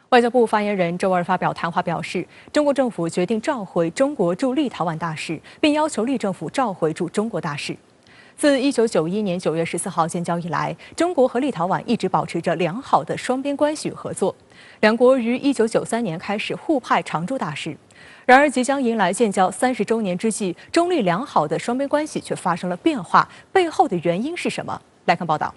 外交部发言人周二发表谈话表示，中国政府决定召回中国驻立陶宛大使，并要求立政府召回驻中国大使。自1991年9月14号建交以来，中国和立陶宛一直保持着良好的双边关系与合作。两国于1993年开始互派常驻大使。然而，即将迎来建交30周年之际，中立良好的双边关系却发生了变化，背后的原因是什么？来看报道。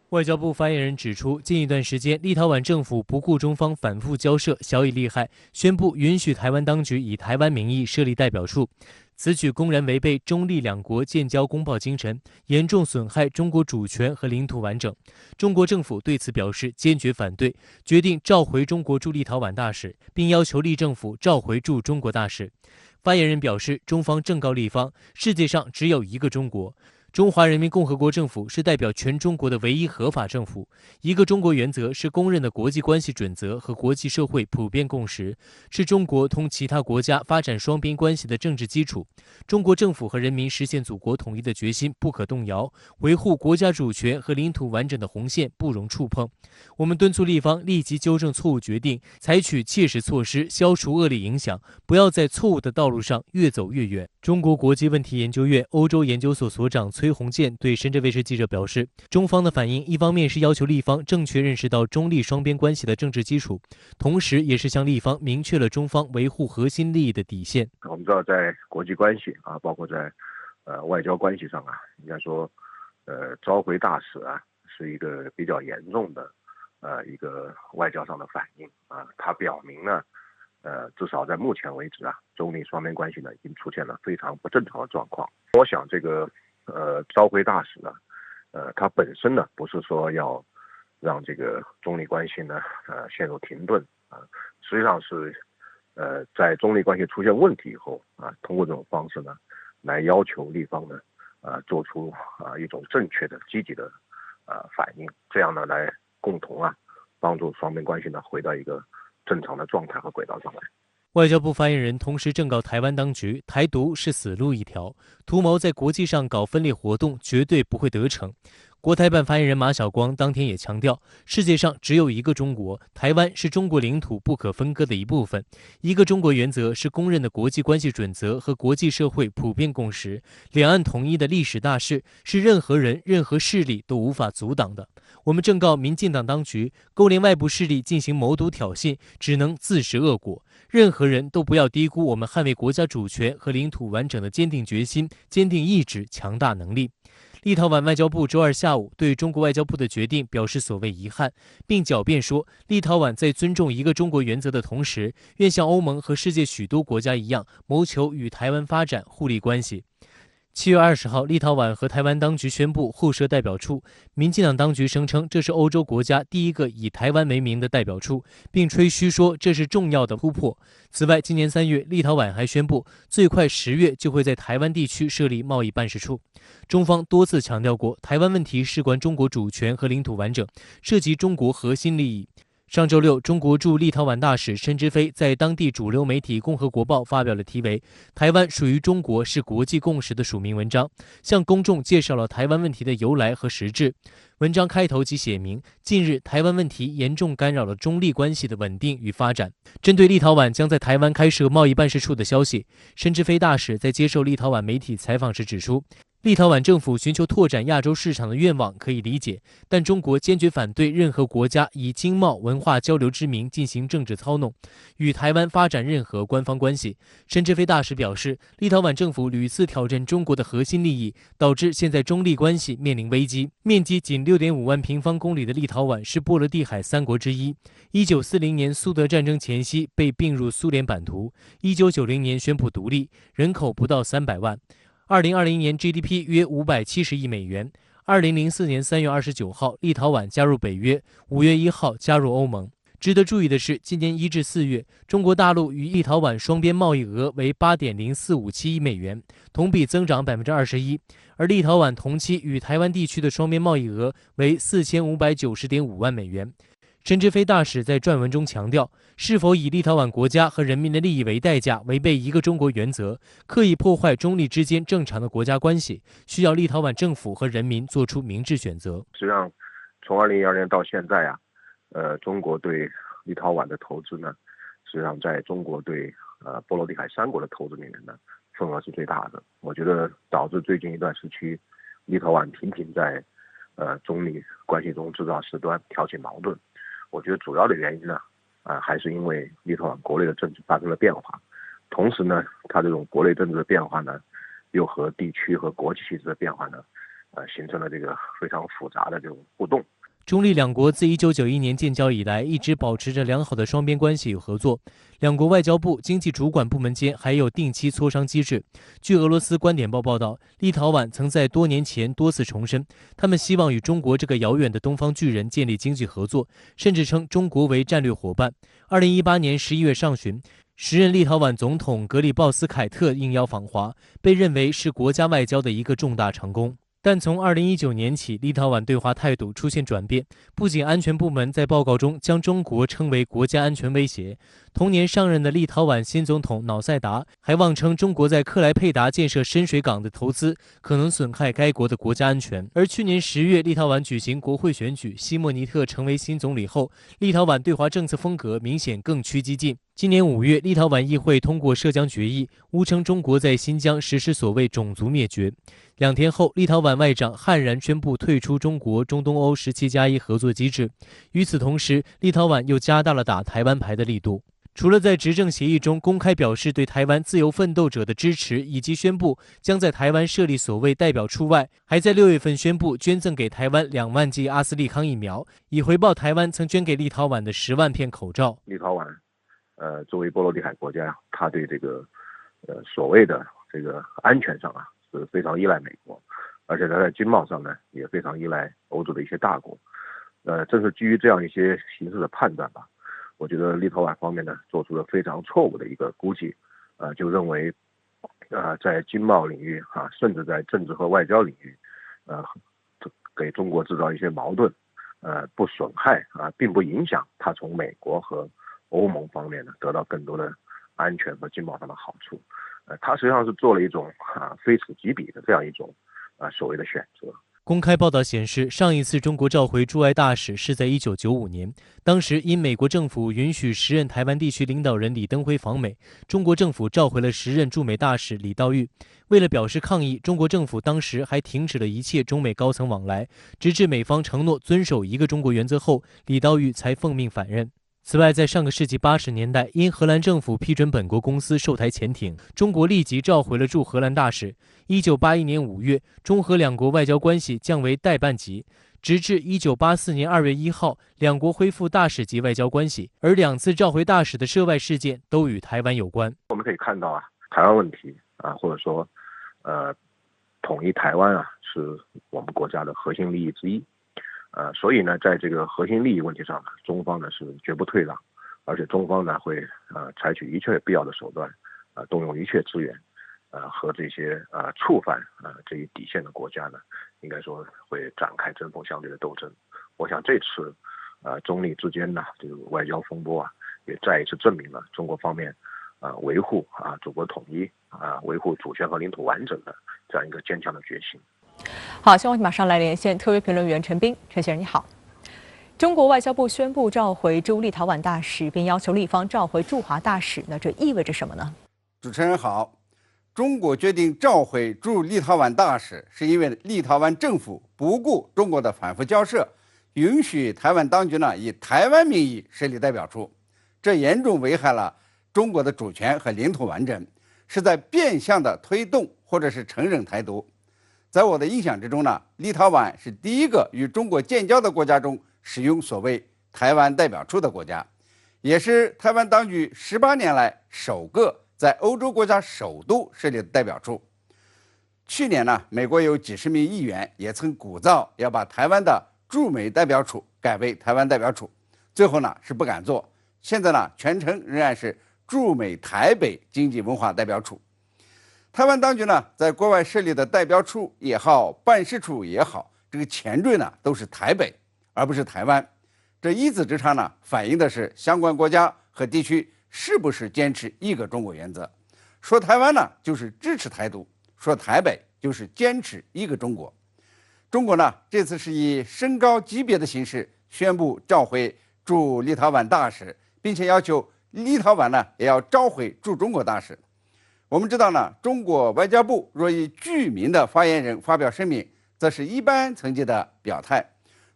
外交部发言人指出，近一段时间，立陶宛政府不顾中方反复交涉，小以利害，宣布允许台湾当局以台湾名义设立代表处。此举公然违背中立两国建交公报精神，严重损害中国主权和领土完整。中国政府对此表示坚决反对，决定召回中国驻立陶宛大使，并要求立政府召回驻中国大使。发言人表示，中方正告立方，世界上只有一个中国。中华人民共和国政府是代表全中国的唯一合法政府。一个中国原则是公认的国际关系准则和国际社会普遍共识，是中国同其他国家发展双边关系的政治基础。中国政府和人民实现祖国统一的决心不可动摇，维护国家主权和领土完整的红线不容触碰。我们敦促立方立即纠正错误决定，采取切实措施消除恶劣影响，不要在错误的道路上越走越远。中国国际问题研究院欧洲研究所所长崔洪建对深圳卫视记者表示，中方的反应一方面是要求立方正确认识到中立双边关系的政治基础，同时也是向立方明确了中方维护核心利益的底线。我们知道，在国际关系包括在外交关系上应该说召回大使是一个比较严重的一个外交上的反应它表明呢至少在目前为止中立双边关系呢已经出现了非常不正常的状况。我想这个召回大使呢它本身呢不是说要让这个中立关系呢陷入停顿实际上是在中立关系出现问题以后通过这种方式呢来要求立方呢做出一种正确的积极的反应，这样呢来共同帮助双边关系呢回到一个正常的状态和轨道上来。外交部发言人同时正告台湾当局，台独是死路一条，图谋在国际上搞分裂活动绝对不会得逞。国台办发言人马晓光当天也强调，世界上只有一个中国，台湾是中国领土不可分割的一部分。一个中国原则是公认的国际关系准则和国际社会普遍共识，两岸统一的历史大势是任何人、任何势力都无法阻挡的。我们正告民进党当局，勾连外部势力进行谋独挑衅，只能自食恶果。任何人都不要低估我们捍卫国家主权和领土完整的坚定决心、坚定意志、强大能力。立陶宛外交部周二下午对中国外交部的决定表示所谓遗憾，并狡辩说，立陶宛在尊重一个中国原则的同时，愿像欧盟和世界许多国家一样，谋求与台湾发展互利关系。7月20号，立陶宛和台湾当局宣布互设代表处。民进党当局声称这是欧洲国家第一个以台湾为名的代表处，并吹嘘说这是重要的突破。此外，今年3月，立陶宛还宣布最快10月就会在台湾地区设立贸易办事处。中方多次强调过，台湾问题事关中国主权和领土完整，涉及中国核心利益。上周六，中国驻立陶宛大使申之飞在当地主流媒体《共和国报》发表了题为《台湾属于中国是国际共识》的署名文章，向公众介绍了台湾问题的由来和实质。文章开头即写明，近日台湾问题严重干扰了中立关系的稳定与发展。针对立陶宛将在台湾开设贸易办事处的消息，申之飞大使在接受立陶宛媒体采访时指出，立陶宛政府寻求拓展亚洲市场的愿望可以理解，但中国坚决反对任何国家以经贸文化交流之名进行政治操弄，与台湾发展任何官方关系。申之飞大使表示，立陶宛政府屡次挑战中国的核心利益，导致现在中立关系面临危机。面积仅6.5万平方公里的立陶宛是波罗的海3国之一。1940年苏德战争前夕被并入苏联版图，1990年宣布独立，人口不到300万。2020年 GDP 约570亿美元。2004年3月29号，立陶宛加入北约，5月1号加入欧盟。值得注意的是，今年1至4月，中国大陆与立陶宛双边贸易额为8.0457亿美元，同比增长21%，而立陶宛同期与台湾地区的双边贸易额为4590.5万美元。申之飞大使在撰文中强调，是否以立陶宛国家和人民的利益为代价，违背一个中国原则，刻意破坏中立之间正常的国家关系，需要立陶宛政府和人民做出明智选择。实际上，从2012年到现在中国对立陶宛的投资呢，实际上在中国对波罗的海3国的投资里面呢，份额是最大的。我觉得导致最近一段时期，立陶宛频频在中立关系中制造事端、挑起矛盾。我觉得主要的原因呢，还是因为立陶宛国内的政治发生了变化，同时呢，它这种国内政治的变化呢，又和地区和国际形势的变化呢，形成了这个非常复杂的这种互动。中立两国自1991年建交以来，一直保持着良好的双边关系与合作。两国外交部、经济主管部门间还有定期磋商机制。据俄罗斯观点报报道，立陶宛曾在多年前多次重申，他们希望与中国这个遥远的东方巨人建立经济合作，甚至称中国为战略伙伴。2018年11月上旬，时任立陶宛总统格里鲍斯凯特应邀访华，被认为是国家外交的一个重大成功。但从2019年起，立陶宛对华态度出现转变，不仅安全部门在报告中将中国称为国家安全威胁，同年上任的立陶宛新总统瑙塞达还妄称中国在克莱佩达建设深水港的投资可能损害该国的国家安全。而去年10月，立陶宛举行国会选举，西莫尼特成为新总理后，立陶宛对华政策风格明显更趋激进。今年5月，立陶宛议会通过涉疆决议，诬称中国在新疆实施所谓种族灭绝。2天后，立陶宛外长悍然宣布退出中国中东欧17+1合作机制。与此同时，立陶宛又加大了打台湾牌的力度。除了在执政协议中公开表示对台湾自由奋斗者的支持，以及宣布将在台湾设立所谓代表处外，还在6月份宣布捐赠给台湾2万剂阿斯利康疫苗，以回报台湾曾捐给立陶宛的10万片口罩。立陶宛作为波罗的海国家，它对这个所谓的这个安全上是非常依赖美国，而且它在经贸上呢也非常依赖欧洲的一些大国。正是基于这样一些形势的判断吧，我觉得立陶宛方面呢做出了非常错误的一个估计，就认为在经贸领域甚至在政治和外交领域，给中国制造一些矛盾，不损害并不影响它从美国和欧盟方面呢得到更多的安全和经贸上的好处。它实际上是做了一种非此即彼的这样一种所谓的选择。公开报道显示，上一次中国召回驻外大使是在1995年，当时因美国政府允许时任台湾地区领导人李登辉访美，中国政府召回了时任驻美大使李道玉。为了表示抗议，中国政府当时还停止了一切中美高层往来，直至美方承诺遵守一个中国原则后，李道玉才奉命返任。此外，在上个世纪80年代，因荷兰政府批准本国公司售台潜艇，中国立即召回了驻荷兰大使。1981年5月，中荷两国外交关系降为代办级，直至1984年2月1号，两国恢复大使级外交关系。而2次召回大使的涉外事件都与台湾有关。我们可以看到台湾问题或者说统一台湾是我们国家的核心利益之一。所以呢，在这个核心利益问题上呢，中方呢是绝不退让，而且中方呢会采取一切必要的手段，动用一切资源，和这些触犯这一底线的国家呢，应该说会展开针锋相对的斗争。我想这次中立之间呢这个外交风波也再一次证明了中国方面维护祖国统一维护主权和领土完整的这样一个坚强的决心。好，希望你马上来连线特约评论员陈斌。陈先生你好。中国外交部宣布召回驻立陶宛大使，并要求立方召回驻华大使，这意味着什么呢？主持人好，中国决定召回驻立陶宛大使，是因为立陶宛政府不顾中国的反复交涉，允许台湾当局以台湾名义设立代表处，这严重危害了中国的主权和领土完整，是在变相的推动或者是承认台独。在我的印象之中立陶宛是第一个与中国建交的国家中使用所谓台湾代表处的国家，也是台湾当局18年来首个在欧洲国家首都设立的代表处。去年美国有几十名议员也曾鼓噪要把台湾的驻美代表处改为台湾代表处，最后是不敢做，现在全称仍然是驻美台北经济文化代表处。台湾当局在国外设立的代表处也好，办事处也好，这个前缀都是台北，而不是台湾。这一字之差反映的是相关国家和地区是不是坚持一个中国原则。说台湾就是支持台独，说台北就是坚持一个中国。中国这次是以升高级别的形式宣布召回驻立陶宛大使，并且要求立陶宛呢也要召回驻中国大使。我们知道呢，中国外交部若以具名的发言人发表声明，则是一般层级的表态；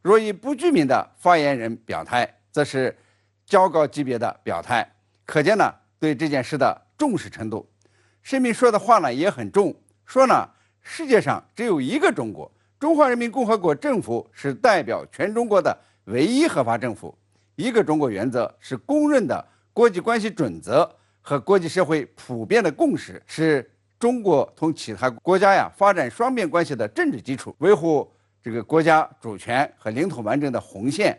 若以不具名的发言人表态，则是较高级别的表态。可见呢，对这件事的重视程度。声明说的话呢也很重，说呢世界上只有一个中国，中华人民共和国政府是代表全中国的唯一合法政府。一个中国原则是公认的国际关系准则和国际社会普遍的共识，是中国同其他国家发展双边关系的政治基础，维护这个国家主权和领土完整的红线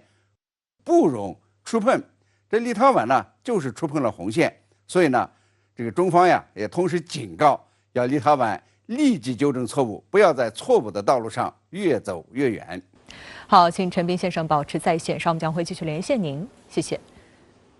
不容触碰。这立陶宛呢就是触碰了红线，所以呢这个中方也同时警告，要立陶宛立即纠正错误，不要在错误的道路上越走越远。好，请陈斌先生保持在线，稍后我们将会继续连线您，谢谢。